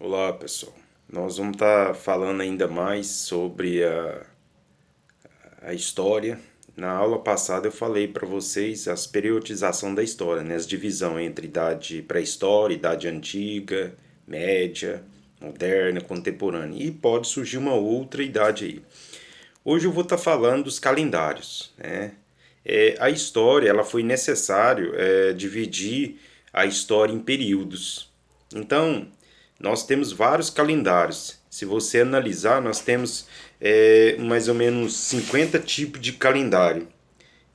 Olá, pessoal. Nós vamos estar falando ainda mais sobre a história. Na aula passada eu falei para vocês as periodização da história, né? As divisão entre idade pré-história, idade antiga, média, moderna, contemporânea. E pode surgir uma outra idade aí. Hoje eu vou estar falando dos calendários, né? A história, ela foi necessário dividir a história em períodos. Então, nós temos vários calendários. Se você analisar, nós temos mais ou menos 50 tipos de calendário.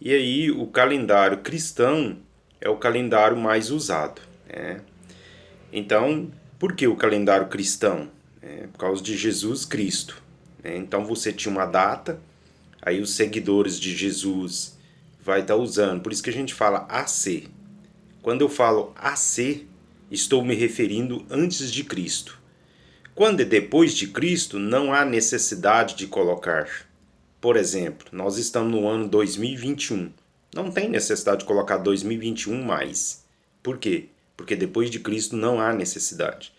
E aí, o calendário cristão é o calendário mais usado, né? Então, por que o calendário cristão? Por causa de Jesus Cristo, né? Então, você tinha uma data, aí os seguidores de Jesus vai estar usando. Por isso que a gente fala AC. Quando eu falo AC, estou me referindo antes de Cristo. Quando é depois de Cristo, não há necessidade de colocar. Por exemplo, nós estamos no ano 2021. Não tem necessidade de colocar 2021 mais. Por quê? Porque depois de Cristo não há necessidade.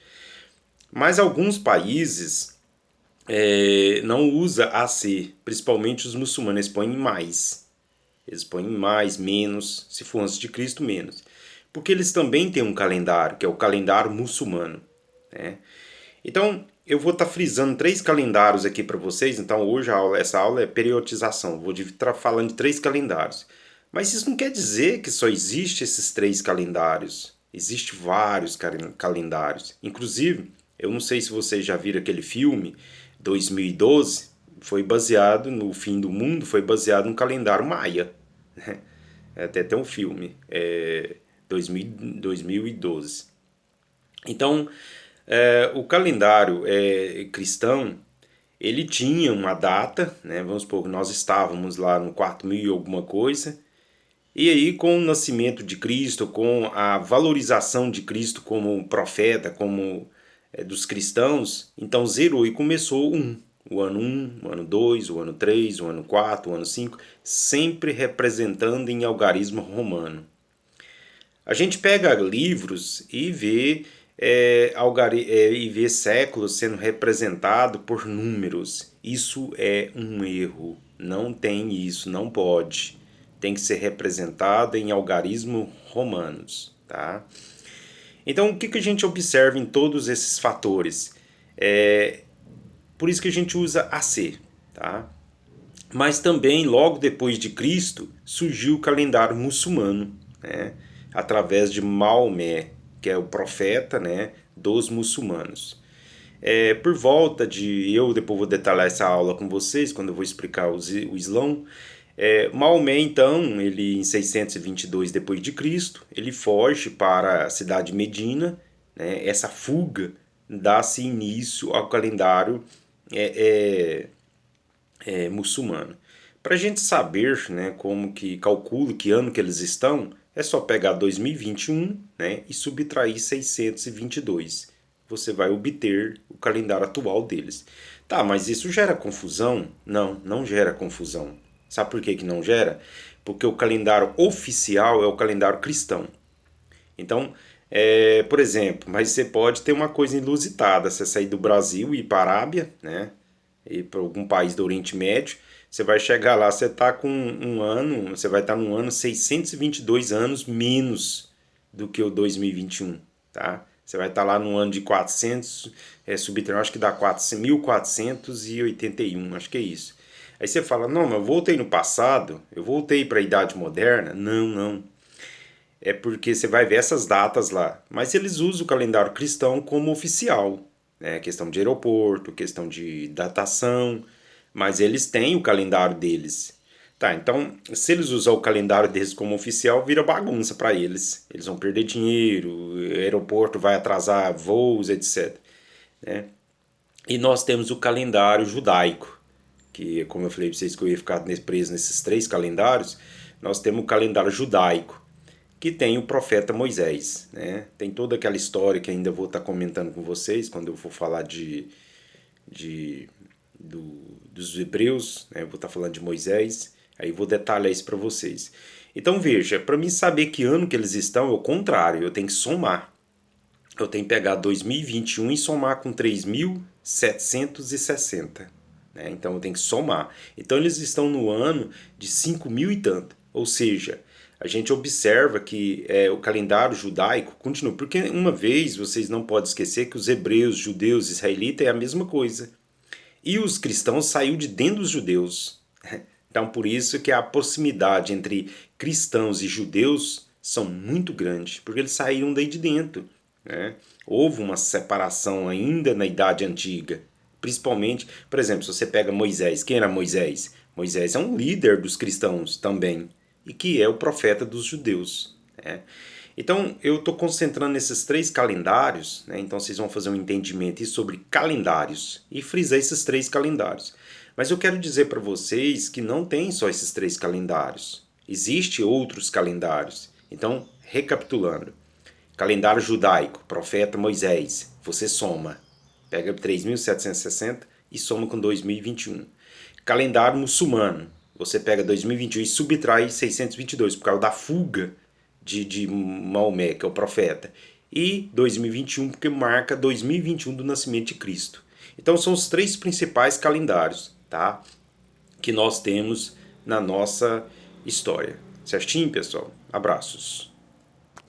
Mas alguns países não usa AC, principalmente os muçulmanos, eles põem mais. Eles põem mais, menos, se for antes de Cristo, menos. Porque eles também têm um calendário, que é o calendário muçulmano, né? Então, eu vou estar frisando três calendários aqui para vocês. Então, hoje essa aula é periodização. Vou estar falando de três calendários. Mas isso não quer dizer que só existe esses três calendários. Existem vários calendários. Inclusive, eu não sei se vocês já viram aquele filme 2012. Foi baseado no fim do mundo, foi baseado no calendário maia. Né? Até tem um filme, 2012. Então, o calendário cristão, ele tinha uma data, né? Vamos supor que nós estávamos lá no 4000 e alguma coisa, e aí com o nascimento de Cristo, com a valorização de Cristo como profeta, como dos cristãos, então zerou e começou o ano 1, o ano 2, o ano 3, o ano 4, o ano 5, sempre representando em algarismo romano. A gente pega livros e vê, e vê séculos sendo representado por números. Isso é um erro. Não tem isso, não pode. Tem que ser representado em algarismo romanos, tá? Então, o que, que a gente observa em todos esses fatores? Por isso que a gente usa AC, tá? Mas também, logo depois de Cristo, surgiu o calendário muçulmano, né? Através de Maomé, que é o profeta, né, dos muçulmanos. Por volta de... Eu depois vou detalhar essa aula com vocês, quando eu vou explicar o Islão. Maomé, então, ele em 622 depois de Cristo, ele foge para a cidade de Medina, né? Essa fuga dá-se início ao calendário muçulmano. Para a gente saber, né, como que calcula que ano que eles estão, é só pegar 2021, né, e subtrair 622. Você vai obter o calendário atual deles. Tá, mas isso gera confusão? Não, não gera confusão. Sabe por que que não gera? Porque o calendário oficial é o calendário cristão. Então, por exemplo, mas você pode ter uma coisa inusitada, você sair do Brasil e ir para a Arábia, né? Ir para algum país do Oriente Médio, você vai chegar lá, você tá com um ano, você vai estar num ano 622 anos menos do que o 2021, tá? Você vai estar lá no ano de 400, subtrair, acho que dá 1481, acho que é isso. Aí você fala, não, mas eu voltei no passado, eu voltei para a Idade Moderna. Não, não. É porque você vai ver essas datas lá. Mas eles usam o calendário cristão como oficial, né? Questão de aeroporto, questão de datação, mas eles têm o calendário deles. Tá, então, se eles usar o calendário deles como oficial, vira bagunça para eles. Eles vão perder dinheiro, o aeroporto vai atrasar voos, etc. Né? E nós temos o calendário judaico, que, como eu falei para vocês que eu ia ficar preso nesses três calendários, nós temos o calendário judaico, que tem o profeta Moisés, né? Tem toda aquela história que ainda vou estar comentando com vocês quando eu for falar de dos hebreus, né? Eu vou estar falando de Moisés, aí vou detalhar isso para vocês. Então veja, para mim saber que ano que eles estão é o contrário, eu tenho que somar. eu tenho que pegar 2021 e somar com 3.760. Né? Então eu tenho que somar. Então eles estão no ano de 5.000 e tanto. Ou seja, a gente observa que o calendário judaico continua. Porque uma vez vocês não podem esquecer que os hebreus, judeus, israelitas é a mesma coisa. E os cristãos saiu de dentro dos judeus. Então por isso que a proximidade entre cristãos e judeus são muito grande, porque eles saíram daí de dentro. Né? Houve uma separação ainda na Idade Antiga. Principalmente, por exemplo, se você pega Moisés, quem era Moisés? Moisés é um líder dos cristãos também, e que é o profeta dos judeus. Né? Então, eu estou concentrando nesses 3 calendários, né? Então vocês vão fazer um entendimento sobre calendários e frisar esses 3 calendários. Mas eu quero dizer para vocês que não tem só esses 3 calendários. Existem outros calendários. Então, recapitulando. Calendário judaico, profeta Moisés, você soma. Pega 3.760 e soma com 2021. Calendário muçulmano, você pega 2021 e subtrai 622 por causa da fuga de Maomé, que é o profeta. E 2021 porque marca 2021 do nascimento de Cristo. Então são os 3 principais calendários, tá? Que nós temos na nossa história. Certinho, pessoal? Abraços.